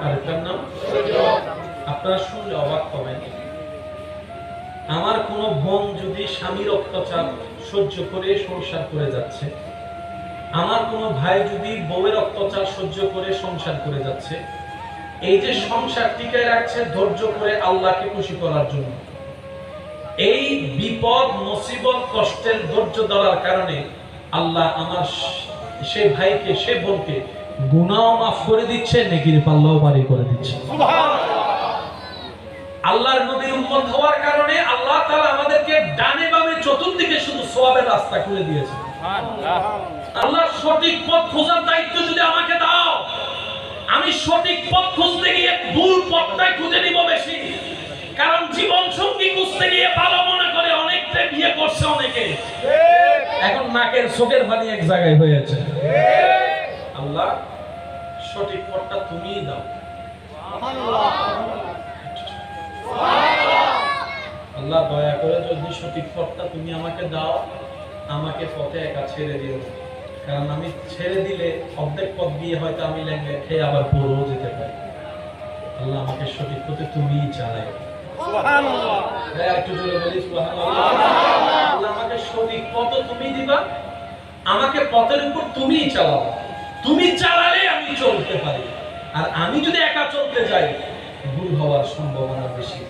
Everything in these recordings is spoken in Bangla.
আরেকটার নাম আপনারা শুনলে অবাক হবেন। আমার কোন বোন যদি স্বামীর অত্যাচার সহ্য করে সংসার করে যাচ্ছে, আমার কোন ভাই যদি বউয়ের অত্যাচার সহ্য করে সংসার করে যাচ্ছে, এই যে সংসার টিকায় রাখছে ধৈর্য করে আল্লাহকে খুশি করার জন্য, এই বিপদ মুসিবত কষ্টের ধৈর্য ধরার কারণে আল্লাহ আমার সে ভাইকে সে বোনকে গুনাহ মাফ করে দিচ্ছে, নেকির পাল্লাও ভারী করে দিচ্ছে। আল্লাহর নবীর উম্মত হওয়ার কারণে আল্লাহ তাআলা আমাদেরকে ডানে বামে চতুর্দিকে শুধু সওয়াবের রাস্তা খুলে দিয়েছে। আল্লাহর সঠিক পথ খোঁজার দায়িত্ব যদি আমাকে দাও, আমি সঠিক পথ খুঁজতে গিয়ে ভুল পথটাই খুঁজে নিব বেশি। কারণ জীবন সঙ্গী খুঁজতে গিয়ে ভালো মনে করে অনেকটা বিয়ে করছে অনেকে, এখন নাকের চোখের পানি এক জায়গায় হয়েছে। আল্লাহ সঠিক পথটা তুমিই দাও। আল্লাহ দয়া করে যদি সঠিক পথটা তুমি আমাকে দাও, আমাকে পথে একা ছেড়ে দিও, কারণ আমি ছেড়ে দিলে অর্ধেক পথ দিয়ে হয়তো আমি ল্যাংড়া খেয়ে আবার পড়েও যেতে পারি। আল্লাহ আমাকে সঠিক পথে তুমিই চালাই। সুবহানাল্লাহ, একটু জোরে বলি সুবহানাল্লাহ। আল্লাহ আমাকে সঠিক পথ তুমি দিবা, আমাকে পথের উপর তুমিই চালাও। তুমি চালালে আমি চলতে পারি, আর আমি যদি একা চলতে যাই ভুল হওয়ার সম্ভাবনা বেশি।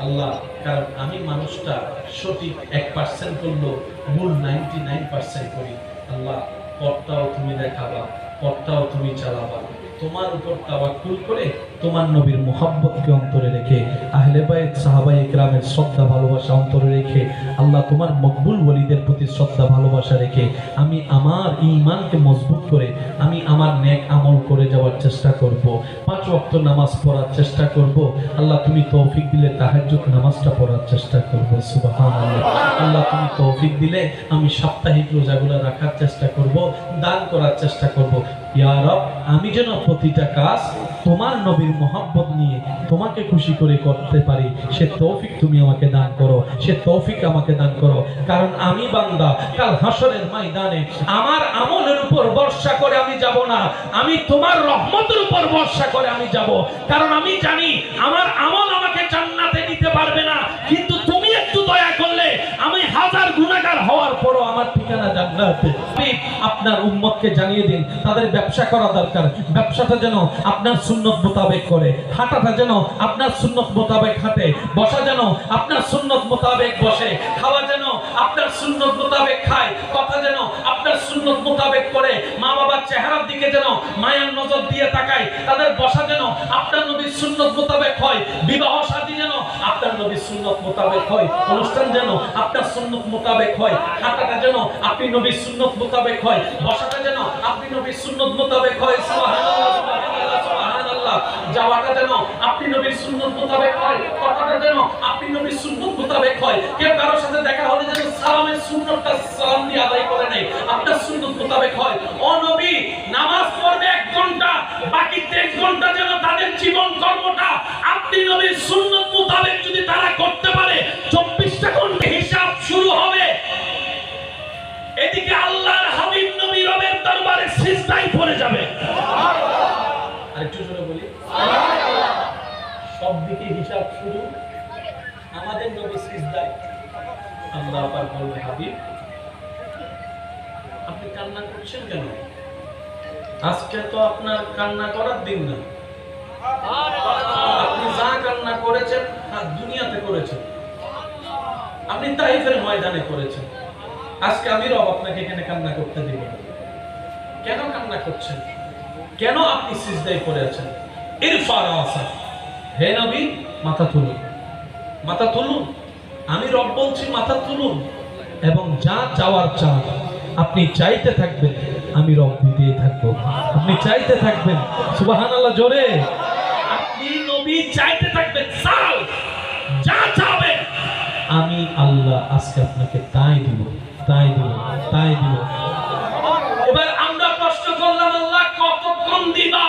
আল্লাহ, কারণ আমি মানুষটা সঠিক 1% করলেও ভুল 99% করি। আল্লাহ পথটাও তুমি দেখাবা, পথটাও তুমি চালাবা। তোমার উপর তাওয়াক্কুল করে তোমার নবীর মুহাব্বতকে অন্তরে রেখে, আহলে বাইত সাহাবায়ে কেরামের শ্রদ্ধা ভালোবাসা অন্তরে রেখে, আল্লাহ তোমার মকবুল ওলিদের প্রতি শ্রদ্ধা ভালোবাসা রেখে আমি আমার ঈমানকে মজবুত করে আমি আমার নেক আমল করে যাওয়ার চেষ্টা করব। 5 ওয়াক্ত নামাজ পড়ার চেষ্টা করব। আল্লাহ তুমি তৌফিক দিলে তাহাজ্জুদ নামাজটা পড়ার চেষ্টা করব। সুবহানাল্লাহ। আল্লাহ তুমি তৌফিক দিলে আমি সাপ্তাহিক রোজাগুলো রাখার চেষ্টা করব, দান করার চেষ্টা করব। ইয়া রব, আমি যেন প্রতিটা কাজ তোমার নবীর মুহাব্বত নিয়ে তোমাকে খুশি করে করতে পারি, সে তৌফিক তুমি আমাকে দান করো, সে তৌফিক আমাকে দান করো। কারণ আমি বান্দা, কাল হাসরের ময়দানে আমার আমলের উপর ভরসা করে আমি যাব না, আমি তোমার রহমতের উপর ভরসা করে আমি যাব। কারণ আমি জানি আমার আমল আমাকে জান্নাতে নিতে পারবে না, কিন্তু তুমি একটু দয়া করলে আমি 1000 গুনাহগার হওয়ার পরও আমার ঠিকানা জান্নাতে। আপনার উম্মতকে জানিয়ে দিন তাদের ব্যবসা করা দরকার, ব্যবসাটা যেন আপনার সুন্নত মোতাবেক করে, হাঁটাটা যেন আপনার সুন্নত মোতাবেক হাঁটে, বসা যেন আপনার সুন্নত মোতাবেক বসে, খাওয়া যেন আপনার সুন্নত মোতাবেক খায়, কথা যেন আপনার সুন্নত মোতাবেক করে, মা বাবার চেহারার দিকে যেন মায়ার নজর দিয়ে তাকায়, তাদের বসা যেন আপনার নবীর সুন্নত মোতাবেক হয়, বিবাহ শাদী যেন আপনার নবীর সুন্নত মোতাবেক হয়, অনুষ্ঠান যেন আপনার সুন্নত মোতাবেক হয়, হাঁটাটা যেন আপনি নবীর সুন্নত মোতাবেক হয়, বসাটা যেন আপনি নবীর সুন্নত মোতাবেক হয়। সুবহানাল্লাহ, সুবহানাল্লাহ, সুবহানাল্লাহ। যাওয়াটা যেন আপনি নবীর সুন্নত মোতাবেক হয়, কথাটা যেন আপনি নবীর সুন্নত মোতাবেক হয়। কেউ কারোর সাথে দেখা হলে যেন সালামের সুন্নতটা সালাম দিয়ে আদায় করে নেয়, আপনার সুন্নত মোতাবেক হয়। ও নবী, নামাজ পড়বে 1 ঘন্টা, বাকি 3 ঘন্টা যেন তাদের জীবন কর্মটা আপনি নবীর সুন্নত মোতাবেক যদি তারা করতে পারে, 24টা ঘন্টা হিসাব শুরু হবে। এদিকে আল্লাহর হাবিব নবী রবের দরবারে সিজদায় পড়ে যাবে। আরেকটু জোরে বলি সুবহানাল্লাহ। সব দিকে হিসাব শুরু, আমাদের নবী সিজদায়। আল্লাহ পাক বললেন, হাবিব আপনি কান্না করছেন কেন? আজকে তো আপনার কান্না করার দিন না। আপনি যা কান্না করেছেন দুনিয়াতে করেছেন, আপনি তাইফের ময়দানে করেছেন। আজকে আমি রব আপনাকে এখানে কান্না করতে দিব না। কেন কান্না করছেন? কেন আপনি সিজদায় পড়ে আছেন? ইরফা রাসা, হে নবী মাথা তুলুন, মাথা তুলুন। আমি রব বলছি মাথা তুলুন, এবং যা চাওয়ার চান আপনি চাইতে থাকবেন, আমি রব দিতেই থাকবো। আপনি চাইতে থাকবেন, সুবহানাল্লাহ জোরে। আপনি নবী চাইতে থাকবেন, চাও যা চাবেন আমি আল্লাহ আজকে আপনাকে তাই দিব, তাই দিব, তাই দিব। এবার আমরা প্রশ্ন করলাম, আল্লাহ কতক্ষণ দিবা?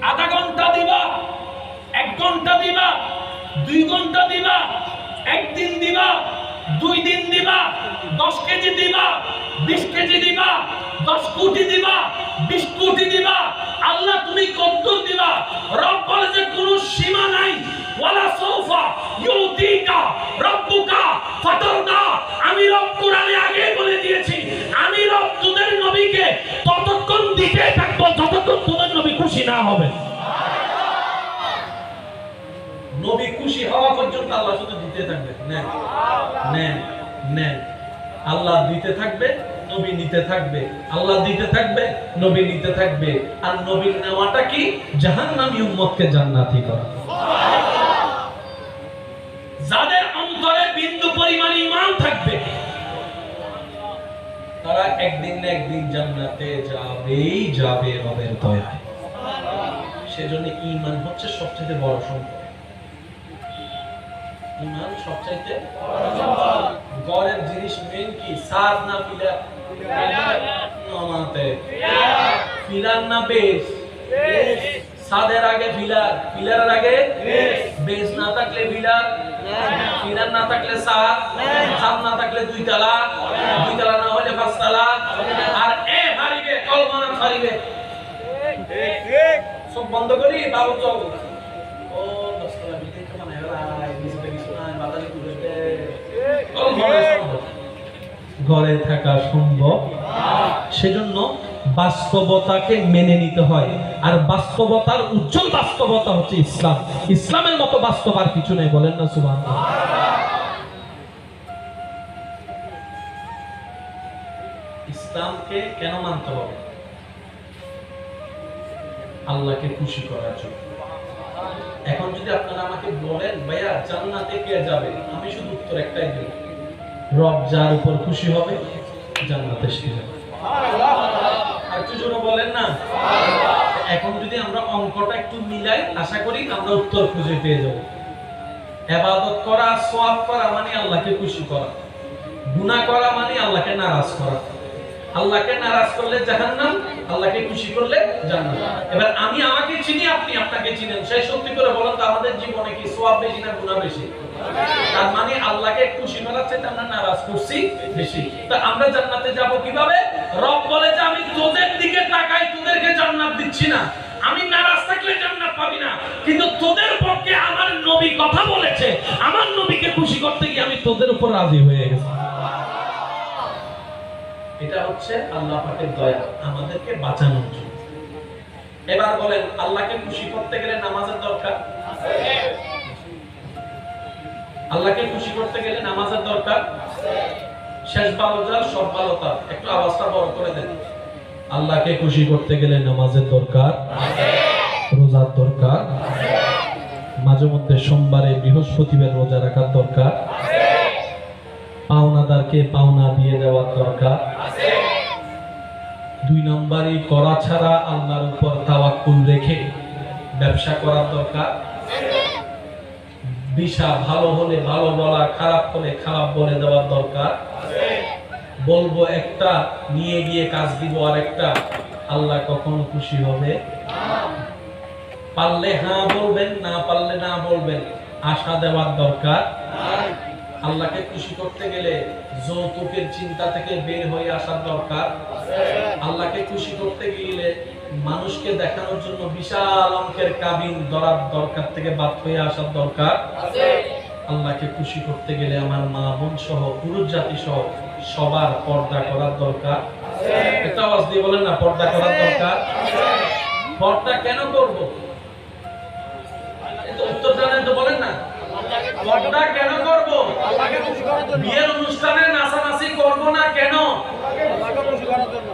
আধা ঘন্টা দিবা, 1 ঘন্টা দিবা, 2 ঘন্টা দিবা, 1 দিন দিবা, 2 দিন দিবা, 10 কেজি দিবা, 20 কেজি দিবা, 10 কোটি দিবা, 20 কোটি দিবা, খুশি না হবে। নবী খুশি হওয়া পর্যন্ত আল্লাহ শুধু দিতে থাকবে, নেন নেন নেন। আল্লাহ দিতে থাকবে, নবী নিতে থাকবে, আল্লাহ দিতে থাকবে, নবী নিতে থাকবে। আর নবীর নেওয়াটা কি? জাহান্নামী উম্মতকে জান্নাতি করা। যাদের অন্তরে বিন্দু পরিমাণ ঈমান থাকবে তারা একদিন না একদিন জান্নাতে যাবেই যাবে রবের দয়ায়। সেজন্য ঈমান হচ্ছে সবচেয়ে বড় সম্পদ। ঈমান সবচাইতে গড়ের জিনিস মেইন কি? সাদ না পিলার? নামাতে পিলার না বেস? সাদের আগে পিলার, পিলারের আগে বেস। না থাকলে পিলার, পিলার না থাকলে সাদ, সাদ না থাকলে দুই তালা, দুই তালা না হলে পাঁচ তালা। আর এ হারিবে কলমানা হারিবে। সব বন্ধ করি বাবু চল। ও দশতলা বিল্ডিং তো মানে হলাই নিচে কিছু নাই, বাতাসে ঘুরবে। ঘরে থাকা সম্ভব। সেজন্য বাস্তবতাকে মেনে নিতে হয়। আর বাস্তবতার উজ্জ্বল বাস্তবতা হচ্ছে ইসলাম। ইসলামের মতো বাস্তব আর কিছু নেই, বলেন না সুবহানাল্লাহ। ইসলামকে কেন মানতে হবে? আল্লাহকে খুশি করার জন্য। এখন যদি আপনারা আমাকে বলেন ভাইয়া জান্নাতে কে যাবে, আমি শুধু উত্তর একটাই দেব, রব যার উপর খুশি হবে জান্নাতে সে যাবে। আর একটু জোরে বলেন না। এখন যদি আমরা অঙ্কটা একটু মিলাই, আশা করি আমরা উত্তর খুঁজে পেয়ে যাব। ইবাদত করা, সওয়াব করা মানে আল্লাহকে খুশি করা, গুনাহ করা মানে আল্লাহকে নারাজ করা। আল্লাহকে নারাজ করলে জাহান্নাম, আল্লাহকে খুশি করলে জান্নাত। এবার আমি আমাকে চিনি, আপনি আপনাকে চিনেন। সেই সত্যি করে বলেন তো আমাদের জীবনে কি সওয়াব বেশি না গুনাহ বেশি? তার মানে আল্লাহকে খুশি করার চেয়ে আমরা নারাজ করছি বেশি। তো আমরা জান্নাতে যাব কিভাবে? রব বলে যে আমি তোদের দিকে তাকাই, তোদেরকে জান্নাত দিচ্ছি না। আমি নারাজ থাকলে জান্নাত পাবি না, কিন্তু তোদের পক্ষে আমার নবী কথা বলেছে, আমার নবীকে খুশি করতে গিয়ে আমি তোদের উপর রাজি হয়ে গেছি। এটা হচ্ছে আল্লাহ পাকের দয়া আমাদেরকে বাঁচানোর জন্য। এবার বলেন আল্লাহকে খুশি করতে গেলে নামাজের দরকার আছে? আল্লাহকে খুশি করতে গেলে নামাজের দরকার আছে। শেষ ভালো যার সব ভালো তার। একটু আওয়াজটা বড় করে দেন। আল্লাহকে খুশি করতে গেলে নামাজের দরকার আছে, রোজার দরকার আছে, মাঝে মধ্যে সোমবারে বৃহস্পতিবার রোজা রাখার দরকার আছে, পাওনাদারকে পাওনা দিয়ে দেওয়ার দরকার আছে। দুই নম্বরই করা ছাড়া আল্লাহর উপর তাওয়াক্কুল রেখে ব্যবসা করার দরকার আছে। দিশা ভালো হলে ভালো বলা, খারাপ হলে খারাপ বলে দেওয়ার দরকার আছে। বলবো একটা, নিয়ে গিয়ে কাজ দিব আর একটা, আল্লাহ কখনো খুশি হবে না। পারলে হ্যাঁ বলবেন, না পারলে না বলবেন, আশা দেওয়ার দরকার নাই। আল্লাহকে খুশি করতে গেলে যৌতুকের চিন্তা থেকে বের হয়ে আসার দরকার আছে। আল্লাহকে খুশি করতে গেলে মানুষকে দেখানোর জন্য বিশাল অঙ্কের কাবিন ধরার দরকার থেকে বাদ হয়ে আসার দরকার আছে। আল্লাহকে খুশি করতে গেলে আমার মা বোন সহ পুরুষ জাতি সহ সবার পর্দা করার দরকার আছে। একটা আওয়াজ দিয়ে বলেন না, পর্দা করার দরকার আছে। পর্দা কেন করব? এটা উত্তর জানেন তো বলেন না। পর্দা কেন করব? আল্লাহকে খুশি করার জন্য। বিয়ের অনুষ্ঠানে নাচানাচি করব না কেন? আল্লাহকে খুশি করার জন্য।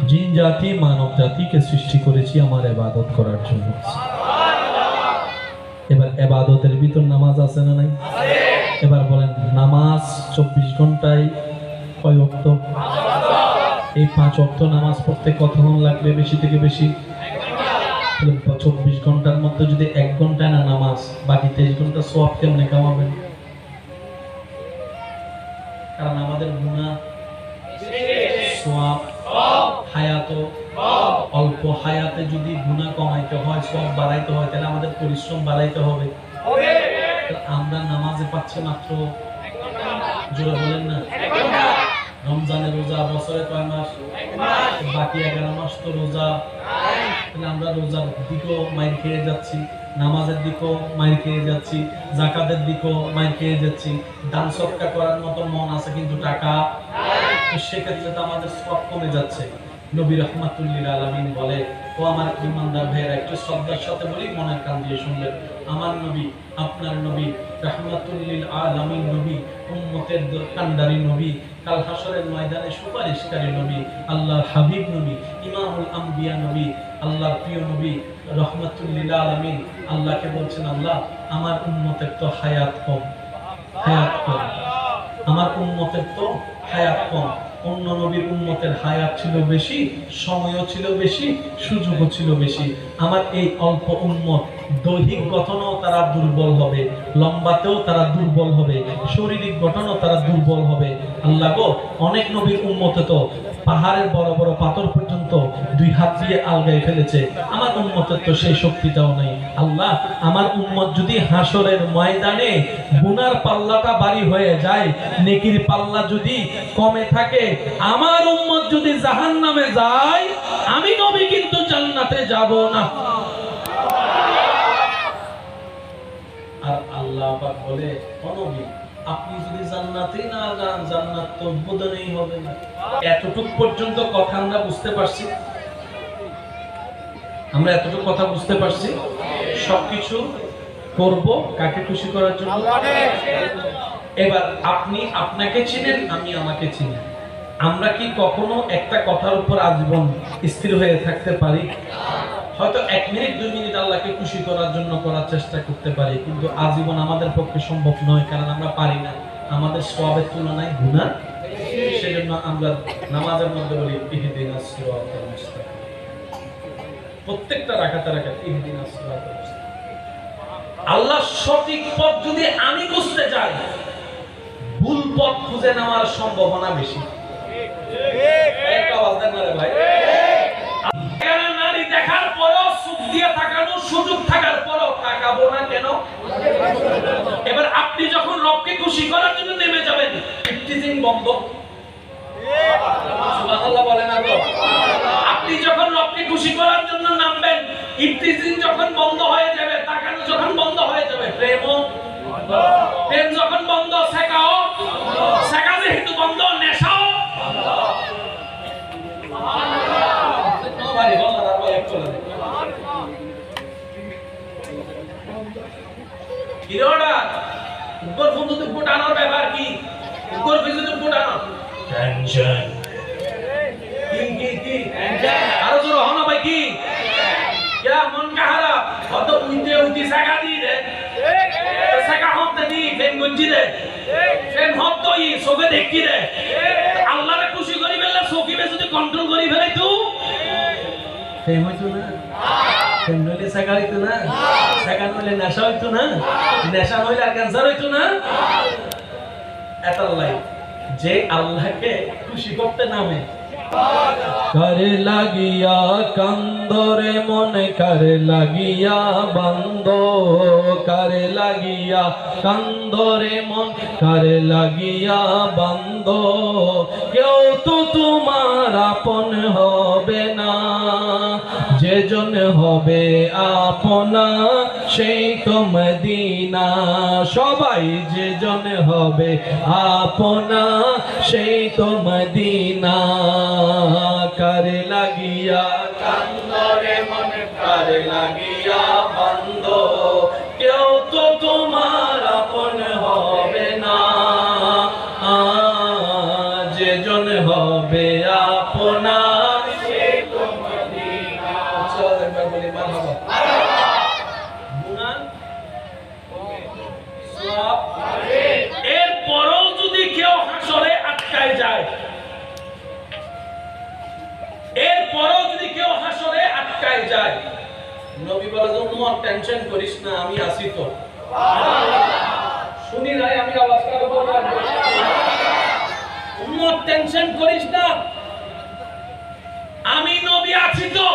জিন জাতি মানব জাতিকে সৃষ্টি করেছি আমার ইবাদত করার জন্য। এবার ইবাদতের ভিতর নামাজ আছে না নাই? আছে। এবার বলেন নামাজ 24 ঘন্টায় কয় ওয়াক্ত? 5 ওয়াক্ত। এই 5 ওয়াক্ত নামাজ পড়তে কতক্ষণ লাগবে বেশি থেকে বেশি? 24 ঘন্টার মধ্যে যদি 1 ঘন্টা না নামাজ, বাকি 23 ঘন্টা সওয়াব কেমনে কামাবেন? কারণ আমাদের গুনাহ সওয়াব হায়াত, অল্প হায়াতে যদি গুনাহ কমাইতে হয়, সওয়াব বাড়াইতে হয়, তাহলে আমাদের পরিশ্রম বাড়াইতে হবে। আমরা নামাজে পাচ্ছি মাত্র 1 ঘন্টা। জোরে বলেন না। 1 ঘন্টা। রমজানের রোজা বছরে কয় মাস? 1 মাস। বাকি 11 মাস তো রোজা নাই। তাহলে আমরা রোজার দিকেও মাইর খেয়ে যাচ্ছি, নামাজের দিকেও মাইর খেয়ে যাচ্ছি, যাকাতের দিকেও মাইর খেয়ে যাচ্ছি। দান সদকা করার মতো মন আছে কিন্তু টাকা নাই। তো সেক্ষেত্রে তো আমাদের সওয়াব কমে যাচ্ছে। নবী রাহমাতুল লিল আলামিন বলে, ও আমার ঈমানদার ভাইয়েরা, একটু শ্রদ্ধার সাথে বলি, মনের কান দিয়ে শুনবেন। আমার নবী, আপনার নবী, রাহমাতুল লিল আলামিন নবী, উম্মতের কান্ডারি নবী, কাল হাসরের ময়দানে সুপারিশকারী নবী, আল্লাহর হাবিব নবী, ইমামুল আম্বিয়া নবী, আল্লাহর প্রিয় নবী রাহমাতুল লিল আলামিন আল্লাহকে বলছেন, আল্লাহ আমার উম্মতের তো হায়াত কম, হায়াত কম, আমার উম্মতের তো হায়াত কম। অন্য নবীর উম্মতের হায়াত ছিল বেশি, সময়ও ছিল বেশি, সুযোগও ছিল বেশি। আমার এই অল্প উম্মত দৈহিক গঠনও তারা দুর্বল হবে, লম্বাতেও তারা দুর্বল হবে, শারীরিক গঠনও তারা দুর্বল হবে। আল্লাহ গো, অনেক নবীর উম্মতে তো পাহাড়ের বড় বড় পাথর পর্যন্ত দুই হাত দিয়ে আলগায় ফেলেছে, আমার উম্মতের তো সেই শক্তিটাও নেই। আল্লাহ, আমার উম্মত যদি হাসরের ময়দানে গুনার পাল্লাটা ভারী হয়ে যায়, নেকির পাল্লা যদি কমে থাকে, আমার উম্মত যদি জাহান্নামে যায়, আমি নবী কিন্তু জান্নাতে যাব না। আর আল্লাহ পাক বলে, ও নবী, আপনি যদি জান্নাতে না যান, জান্নাত তো বোধনেই হবে না। এতটুকু পর্যন্ত কথা আমরা বুঝতে পারছি, আমরা এতটুকু কথা বুঝতে পারছি। সবকিছু করব কাকে খুশি করার জন্য। এবার আপনি আপনাকে চিনেন, আমি আমাকে চিনি। আমরা কি কখনো একটা কথার উপর আজীবন স্থির হয়ে থাকতে পারি? হয়তো 1 মিনিট 2 মিনিট আল্লাহকে খুশি করার জন্য করার চেষ্টা করতে পারি, কিন্তু আজীবন আমাদের পক্ষে সম্ভব নয়, কারণ আমরা পারি না। আমাদের সওয়াবের তুলনায় গুনাহ, সেজন্য আমরা নামাজের মধ্যে বলি ইহদিনাস সিরাতাল মুস্তাকিম। প্রত্যেকটা রাকাতে রাকাতে ইহদিনাস সিরাতাল মুস্তাকিম। আল্লাহ সঠিক পথ যদি আমি খুঁজতে যাই, ভুল পথ খুঁজে নেওয়ার সম্ভাবনা বেশি। একটা আওয়াজ দেন না রে ভাই। নারী দেখার পরও সুখ দিয়ে তাকানোর সুযোগ থাকার পরও তাকাবো না কেন? এবার আপনি যখন রবকে খুশি করার জন্য নেমে যাবেন, ইফতিজিং বন্ধ। সুবহানাল্লাহ বলেন না তো? আপনি যখন রবকে খুশি করার জন্য নামবেন, ইফতিজিং যখন বন্ধ হয়ে যাবে, তাকানো যখন বন্ধ হয়ে যাবে, প্রেম যখন বন্ধ, শেখাও শেখা যেহেতু বন্ধ, নেশাও ব্যাপার কি? আরো জোর হন ভাই, কি মন কাহারা হয়তো উইতে উঠি শেখা দিয়ে দে, শেখা হতে দি ফেন গুঞ্জি দে, ফেন হত তো ই চোখে দেখি দে। আল্লাহরে খুশি করি ফেললে চোখিবে যদি কন্ট্রোল করি ফেলাই তো ফেম হইতো না, ফেম নইলে শেখা হইতো না, শেখা নইলে নেশা হইতো না, নেশা নইলে আর ক্যান্সার হইতো না। এতাল্লাই যে আল্লাহকে খুশি করতে নামে, করে লাগিয়া কান্দরে মনে, করে লাগিয়া বান্দ, করে লাগিয়া কান্দরে মন, করে লাগিয়া বান্দ। কেউ তো তোমার আপন হবে না, যেজন হবে আপনা সেই তো মদিনা। সবাই যেজন হবে আপনা সেই তো মদিনা। করে লাগিয়া কান্দরে মন, করে লাগিয়া বান্দ, কেউ তো তোমার আপন হবে না, যেজন হবে আপনা সেই তো মদিনা। চল একবার বলি মারহাবা। এরপরও যদি কেউ হাসরে আটকায় যায়, এরপরও যদি কেউ হাসরে আটকায় যায়, নবী বলে যে উম্মত টেনশন করিস না, আমি আছি তো। শুনি নাই আমি আওয়াজটা বলবো, উম্মত টেনশন করিস না, আমি নবী আছি তো।